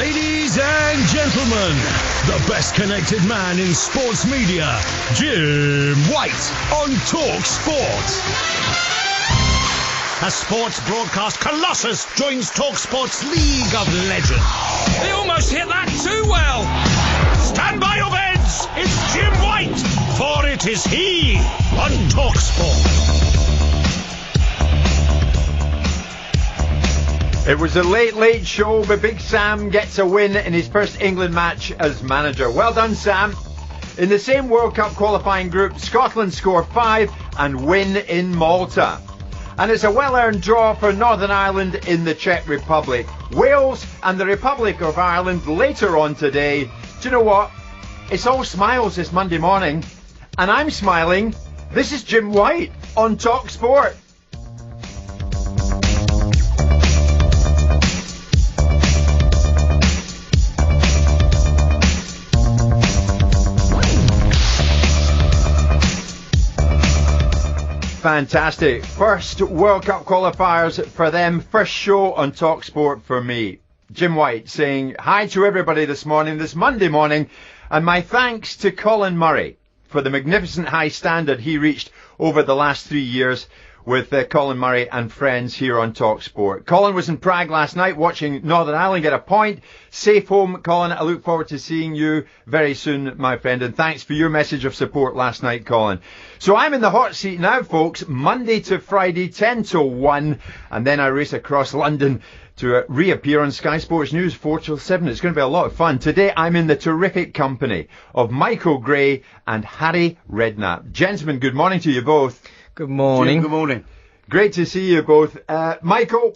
Ladies and gentlemen, the best connected man in sports media, Jim White on talkSPORT. A sports broadcast colossus joins talkSPORT's League of Legends. They almost hit that too well. Stand by your beds. It's Jim White, for it is he on talkSPORT. It was a late show, but Big Sam gets a win in his first England match as manager. Well done, Sam. In the same World Cup qualifying group, Scotland score 5 and win in Malta. And it's a well-earned draw for Northern Ireland in the Czech Republic. Wales and the Republic of Ireland later on today. Do you know what? It's all smiles this Monday morning. And I'm smiling. This is Jim White on talkSPORT. Fantastic. First World Cup qualifiers for them. First show on talkSPORT for me. Jim White saying hi to everybody this morning, this Monday morning, and my thanks to Colin Murray for the magnificent high standard he reached over the last 3 years with Colin Murray and friends here on talkSPORT. Colin was in Prague last night watching Northern Ireland get a point. Safe home, Colin. I look forward to seeing you very soon, my friend. And thanks for your message of support last night, Colin. So I'm in the hot seat now, folks. Monday to Friday, 10 to 1. And then I race across London to reappear on Sky Sports News 4 till 7. It's going to be a lot of fun. Today I'm in the terrific company of Michael Gray and Harry Redknapp. Gentlemen, good morning to you both. Good morning. Jim, good morning. Great to see you both. Michael,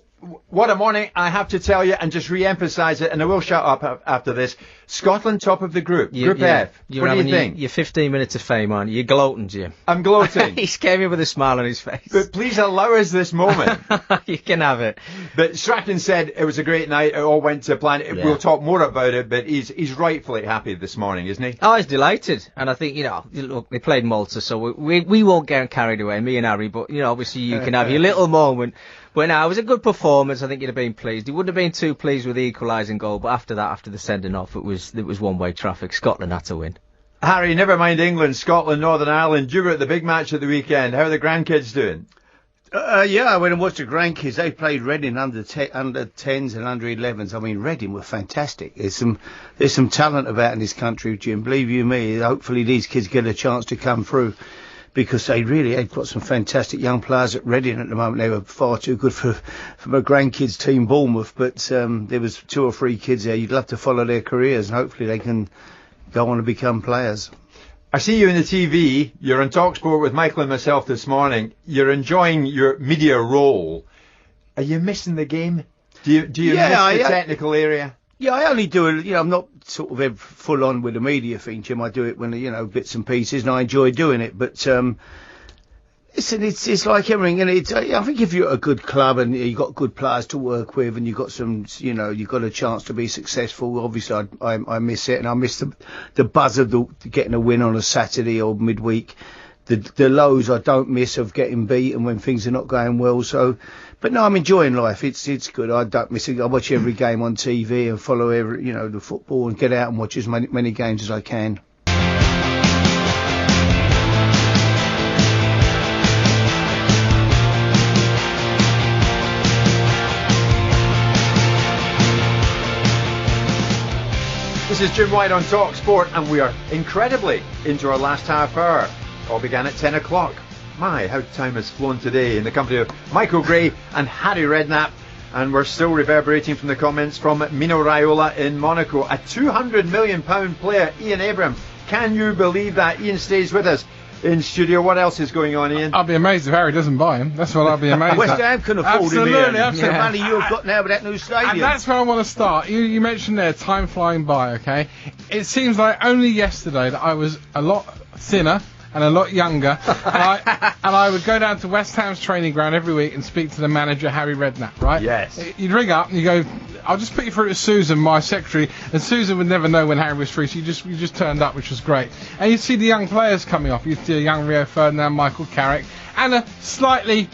what a morning, I have to tell you, and just re-emphasise it, and I will shut up after this. Scotland top of the group, Group F. What do you think? You're 15 minutes of fame, aren't you? You're gloating, Jim. I'm gloating. He scared me with a smile on his face. But please allow us this moment. You can have it. But Strachan said it was a great night, it all went to plan. Yeah. We'll talk more about it, but he's rightfully happy this morning, isn't he? Oh, he's delighted. And I think, look, they played Malta, so we won't get carried away, me and Harry, but, obviously you can have your little moment. But no, it was a good performance. I think you'd have been pleased. He wouldn't have been too pleased with the equalising goal, but after that, after the sending off, it was one-way traffic. Scotland had to win. Harry, never mind England, Scotland, Northern Ireland. You were at the big match at the weekend. How are the grandkids doing? Yeah, I went and watched the grandkids. They played Reading under 10s and under 11s. I mean, Reading were fantastic. There's some talent about in this country, Jim. Believe you me. Hopefully these kids get a chance to come through, because they've got some fantastic young players at Reading at the moment. They were far too good for my grandkids' team, Bournemouth. But there was 2 or 3 kids there. You'd love to follow their careers, and hopefully they can go on and become players. I see you in the TV. You're on talkSPORT with Michael and myself this morning. You're enjoying your media role. Are you missing the game? Do you miss the technical area? Yeah, I only do it. I'm not sort of full on with the media thing, Jim. I do it when bits and pieces, and I enjoy doing it. But listen, it's like everything, and I think if you're at a good club and you've got good players to work with, and you've got some, you've got a chance to be successful. Obviously, I miss it, and I miss the buzz of getting a win on a Saturday or midweek. The lows I don't miss of getting beaten when things are not going well. So, but no, I'm enjoying life. It's good. I don't miss it. I watch every game on TV and follow the football, and get out and watch as many games as I can. This is Jim White on talkSPORT, and we are incredibly into our last half hour. All began at 10 o'clock. My, how time has flown today in the company of Michael Gray and Harry Redknapp. And we're still reverberating from the comments from Mino Raiola in Monaco. A £200 million player, Ian Abraham. Can you believe that? Ian stays with us in studio. What else is going on, Ian? I'll be amazed if Harry doesn't buy him. That's what I'll be amazed West Ham can afford him. Absolutely. The money you've got now with that new stadium. And that's where I want to start. You mentioned there, time flying by, okay? It seems like only yesterday that I was a lot thinner and a lot younger, and I would go down to West Ham's training ground every week and speak to the manager, Harry Redknapp, right? Yes. You'd ring up and you go, I'll just put you through to Susan, my secretary, and Susan would never know when Harry was free, so you just turned up, which was great. And you'd see the young players coming off. You'd see a young Rio Ferdinand, Michael Carrick, and a slightly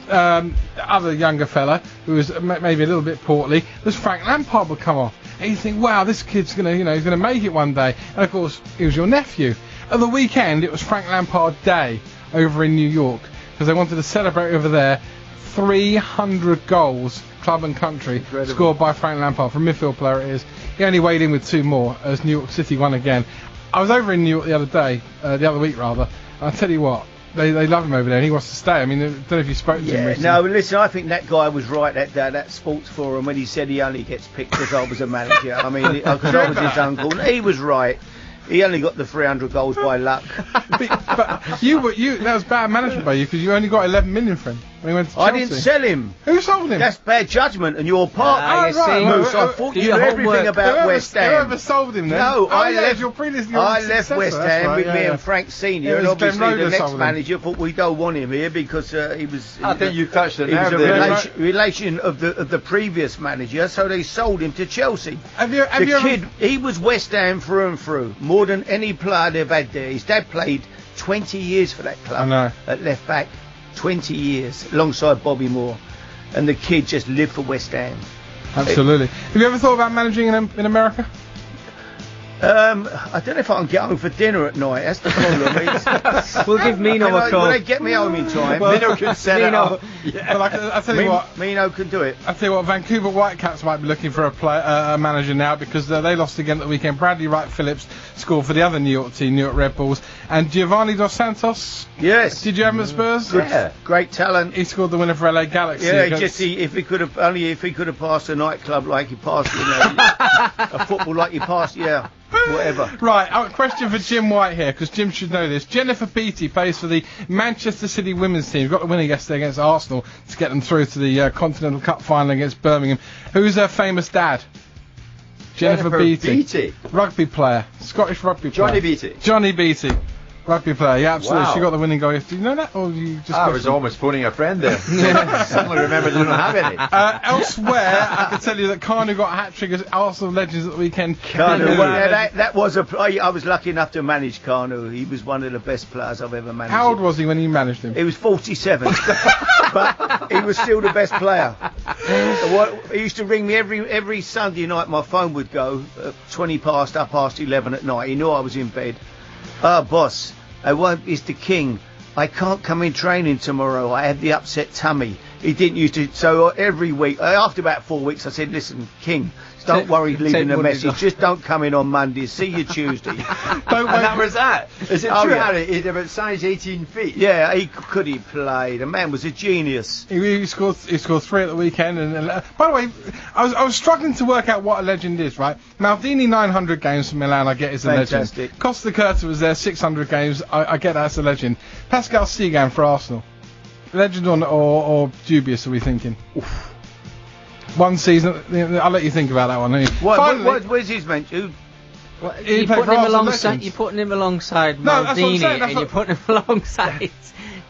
other younger fella who was maybe a little bit portly. This Frank Lampard would come off. and you think, wow, this kid's gonna, he's gonna make it one day. And of course, it was your nephew. At the weekend, it was Frank Lampard Day over in New York because they wanted to celebrate over there 300 goals, club and country, scored by Frank Lampard. From midfield player it is. He only weighed in with 2 more as New York City won again. I was over in New York the other week rather. And I tell you what, they love him over there and he wants to stay. I mean, I don't know if you spoke to him recently. No, listen, I think that guy was right at that sports forum when he said he only gets picked because I was a manager. I mean, because I was his uncle. He was right. He only got the 300 goals by luck. But you that was bad management by you because you only got 11 million for him when he went to Chelsea. I didn't sell him. Who sold him? That's bad judgment on your part. Moose, I thought you knew everything about West Ham. Whoever sold him then? No, I left West Ham with me and Frank Senior, and obviously the next manager thought we don't want him here because he was. I think you touched the nerve there. He was a relation of the previous manager, so they sold him to Chelsea. He was West Ham through and through, more than any player they've had there. His dad played 20 years for that club at left back. 20 years alongside Bobby Moore, and the kid just lived for West Ham. Absolutely. Have you ever thought about managing in America? I don't know if I can get home for dinner at night. That's the problem. We'll give Mino a call. Will they get me home in time? Mino can set it up. Yeah. Well, I tell you what, Mino can do it. I tell you what, Vancouver Whitecaps might be looking for a manager now because they lost again at the weekend. Bradley Wright Phillips scored for the other New York team, New York Red Bulls, and Giovanni Dos Santos. Yes. Did you have him at Spurs? Yeah. Great talent. He scored the winner for LA Galaxy. Yeah, if he could have passed a nightclub like he passed, a football like he passed, whatever. Right, question for Jim White here, because Jim should know this. Jennifer Beattie plays for the Manchester City women's team. Got the winner yesterday against Arsenal to get them through to the Continental Cup final against Birmingham. Who's her famous dad? Jennifer Beattie. Rugby player. Scottish rugby player. Johnny Beattie. Rugby player, yeah, absolutely. Wow. She got the winning goal yesterday. You know that? Or you just I was almost phoning a friend there. Suddenly remembered I don't have any. Elsewhere, I can tell you that Kanu got a hat-trick as Arsenal legends at the weekend. Kanu, that was I was lucky enough to manage Kanu. He was one of the best players I've ever managed. How old was he when you managed him? He was 47, but he was still the best player. He used to ring me every Sunday night. My phone would go 20 past 11 at night. He knew I was in bed. Boss, it's the king. I can't come in training tomorrow. I had the upset tummy. He didn't used to. So every week, after about 4 weeks, I said, listen, King, don't worry leaving a message. Just don't come in on Monday. See you Tuesday. And that was that. Is it true, Harry? He's about size 18 feet. Yeah, he play. The man was a genius. He scored 3 at the weekend. And by the way, I was struggling to work out what a legend is, right? Maldini 900 games for Milan, I get is a Fantastic. legend. Costa Curta was there 600 games, I get that's a legend. Pascal Sigan for Arsenal. Legend or dubious, are we thinking? Oof. One season, I'll let you think about that one. Where's his mention? You're putting him alongside Maldini, and you're putting him alongside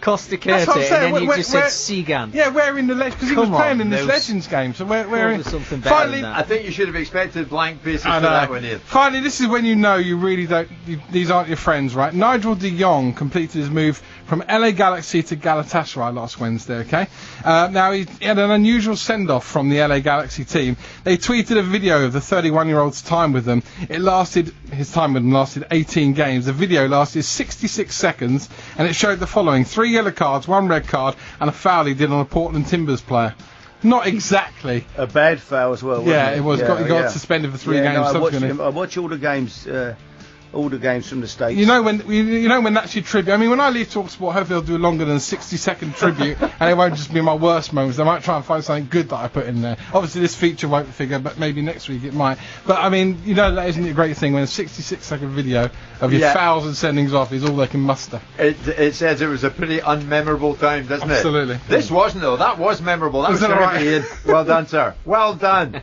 Costa Curta, and then you just said Sigan. Yeah, we're in the legends because he was playing in this Legends game, so we're in. Something better finally, than that. I think you should have expected blank faces for that one, Ian. Finally, this is when you know you really don't. These aren't your friends, right? Nigel de Jong completed his move from LA Galaxy to Galatasaray last Wednesday, okay? Now, he had an unusual send-off from the LA Galaxy team. They tweeted a video of the 31-year-old's time with them. His time with them lasted 18 games. The video lasted 66 seconds, and it showed the following: 3 yellow cards, 1 red card, and a foul he did on a Portland Timbers player. Not exactly. A bad foul as well, wasn't it? It was. He got suspended for 3 games. I watch all the games. All the games from the States. You know when that's your tribute. I mean, when I leave talkSPORT, hopefully they'll do longer than a 60-second tribute, and it won't just be my worst moments. I might try and find something good that I put in there. Obviously, this feature won't figure, but maybe next week it might. But I mean, that isn't a great thing when a 66-second video of your fouls and sendings off is all they can muster. It says it was a pretty unmemorable time, doesn't it? Absolutely. This wasn't though. That was memorable. That was terrific, Ian. Well done, sir. Well done.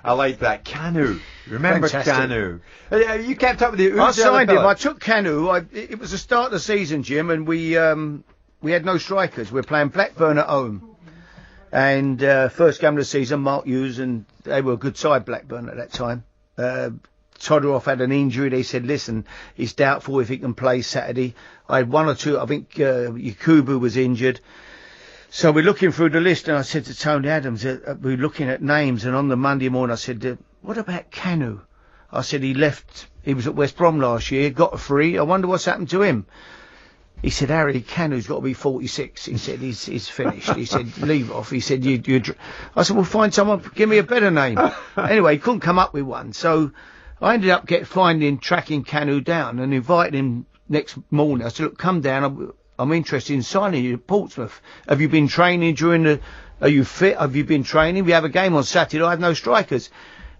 I like that. Kanu. Remember Kanu. You kept up with the I signed him. I took Kanu. It was the start of the season, Jim, and we had no strikers. We were playing Blackburn at home. And first game of the season, Mark Hughes, and they were a good side, Blackburn, at that time. Todorov had an injury. They said, listen, it's doubtful if he can play Saturday. I had 1 or 2. I think Yakubu was injured. So we're looking through the list, and I said to Tony Adams, we're looking at names, and on the Monday morning I said, what about Canu? I said, he was at West Brom last year, got a free. I wonder what's happened to him. He said, Harry, Canu's got to be 46. He said, he's finished. He said, leave off. He said, I said, well, find someone, give me a better name. Anyway, he couldn't come up with one. So I ended up tracking Canu down and invited him next morning. I said, look, come down. I'm interested in signing you at Portsmouth. Have you been training are you fit? Have you been training? We have a game on Saturday. I have no strikers.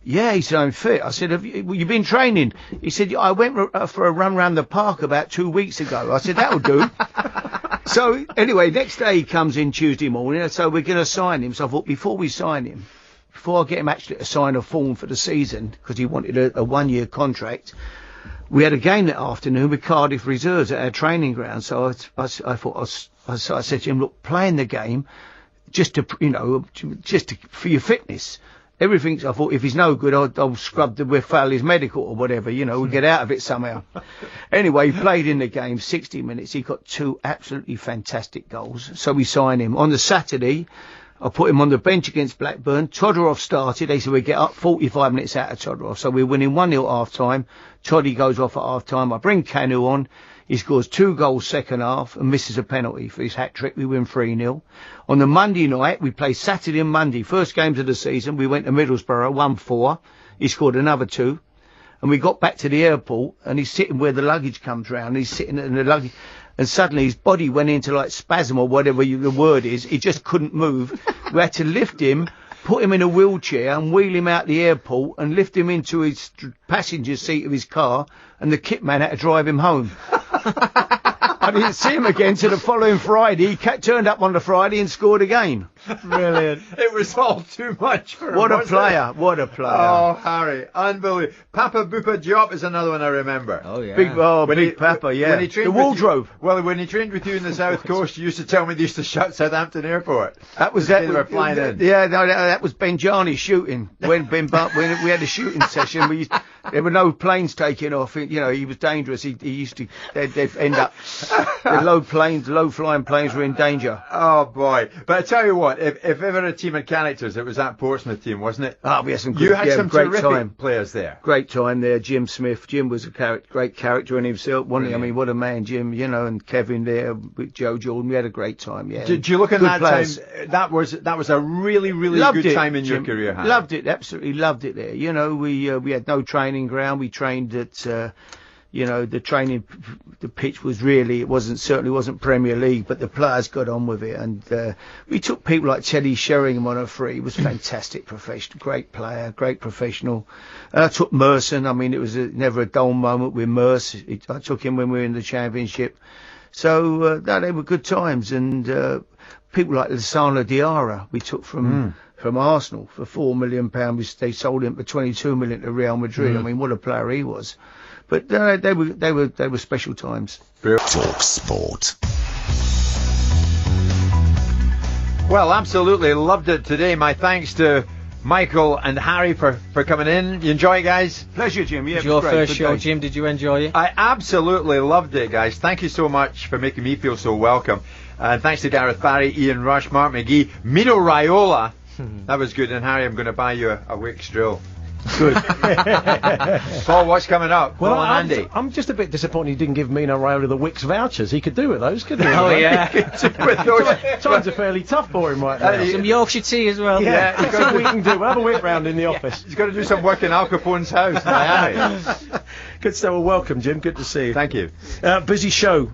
Yeah, he said, I'm fit. I said, have you been training? He said, I went for a run round the park about 2 weeks ago. I said, that'll do. So, anyway, next day he comes in Tuesday morning, so we're going to sign him. So I thought, before we sign him, before I get him actually to sign a form for the season, because he wanted a 1-year contract, we had a game that afternoon with Cardiff Reserves at our training ground. So I said to him, look, playing the game, for your fitness. Everything, I thought, if he's no good, I'll scrub we'll fail his medical or whatever, we'll get out of it somehow. Anyway, he played in the game 60 minutes. He got 2 absolutely fantastic goals. So we signed him. On the Saturday, I put him on the bench against Blackburn. Todorov started. They said we get up 45 minutes out of Todorov. So we're winning 1-0 half time. Toddy goes off at half time. I bring Canu on. He scores 2 goals second half and misses a penalty for his hat-trick. We win 3-0. On the Monday night, we play Saturday and Monday. First games of the season, we went to Middlesbrough, 1-4. He scored another 2. And we got back to the airport, and he's sitting where the luggage comes round. He's sitting in the luggage, and suddenly his body went into like spasm or whatever the word is. He just couldn't move. We had to lift him, put him in a wheelchair and wheel him out the airport and lift him into his passenger seat of his car, and the kit man had to drive him home. I didn't see him again till the following Friday. He turned up on the Friday and scored again. Brilliant. It was all too much for him. What a player. What a player. Oh, Harry. Unbelievable. Papa Bupa Diop is another one I remember. Oh, yeah. Big Papa, yeah. When he trained the wardrobe. when he trained with you in the South Coast, you used to tell me they used to shut Southampton Airport. That was They were flying in. Yeah, no, that was Benjani shooting. When we had a shooting session, there were no planes taking off. He was dangerous. He used to, they'd end up, the low flying planes were in danger. Oh boy. But I tell you what, if ever a team of characters, it was that Portsmouth team, wasn't it? Ah, we had some good, You had some great terrific time. players there. Great time there. Jim Smith. Jim was a great character in himself, wasn't he? I mean, what a man, Jim, and Kevin there with Joe Jordan. We had a great time, yeah. Did you look at Good that players. time? That was a really, really Loved good it, time in your Jim. career, Harry. Loved it, absolutely loved it there. We had no training ground. We trained at, the pitch was certainly wasn't Premier League, but the players got on with it. And we took people like Teddy Sheringham on a free. He was fantastic professional, great player, great professional. I took Merson. I mean, it was never a dull moment with Merce. I took him when we were in the Championship. So they were good times. And people like Lissana Diarra we took from Arsenal for £4 million. They sold him for 22 million to Real Madrid. I mean, what a player he was. But they were special times. Talk Sport. Well, absolutely loved it today. My thanks to Michael and Harry for coming in. You enjoy it, guys? Pleasure, Jim. Yeah, It was your great. first Good show, day. Jim. Did you enjoy it? I absolutely loved it, guys. Thank you so much for making me feel so welcome. And thanks to Gareth Barry, Ian Rush, Mark McGee, Mino Raiola. That was good. And Harry, I'm going to buy you a Wicks drill. Good. Paul, what's coming up? Well, Paul and Andy. I'm just a bit disappointed he didn't give Mino Raiola the Wicks vouchers. He could do with those, couldn't he? Oh, yeah. With those- Times are fairly tough for him right now. Some Yorkshire tea as well. Yeah, that's what we can do. We'll have a whip round in the office. He's got to do some work in Al Capone's house. Harry. Good stuff. Well, welcome, Jim. Good to see you. Thank you. Busy show.